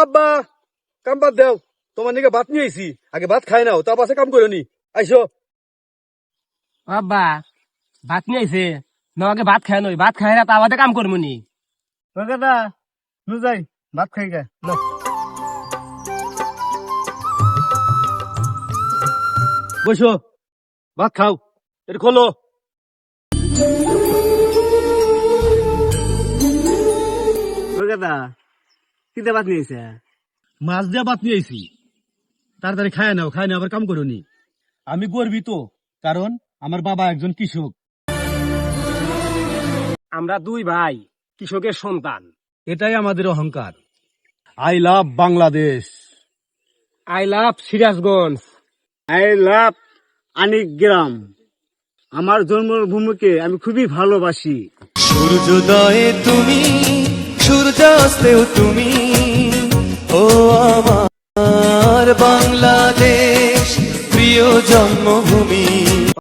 আব্বা কাম বাদ দেও, তোমার নিকে ভাত নিয়ে আইছি, আগে ভাত খাই নাও, তার পাশে কাম করো নি। আইসো। আব্বা ভাত নিয়ে আইছে, আগে ভাত খাই নই, ভাত খাই না তা বাদে কাম করবো নি। দাদা নু যাই ভাত খাই গে। বসো, ভাত খাও, এটা খোলো। দাদা কিতে ভাত নিয়েছে? মাছ দিয়ে ভাত নিয়ে আইছি, তাড়াতাড়ি খায় নাও, খায় না আবার কাম করো নি। আমি গর্বিত, কারণ আমার বাবা একজন কৃষক। আমরা দুই ভাই কৃষকের সন্তান। এটাই আমাদের অহংকার। I love Bangladesh. I love Sirajganj. I love Anik গ্রাম। আমার জন্মভূমিকে আমি খুবই ভালোবাসি। সূর্যোদয়ে তুমি, সূর্যাস্তেও তুমি, ও আমার বাংলাদেশ প্রিয় জন্মভূমি।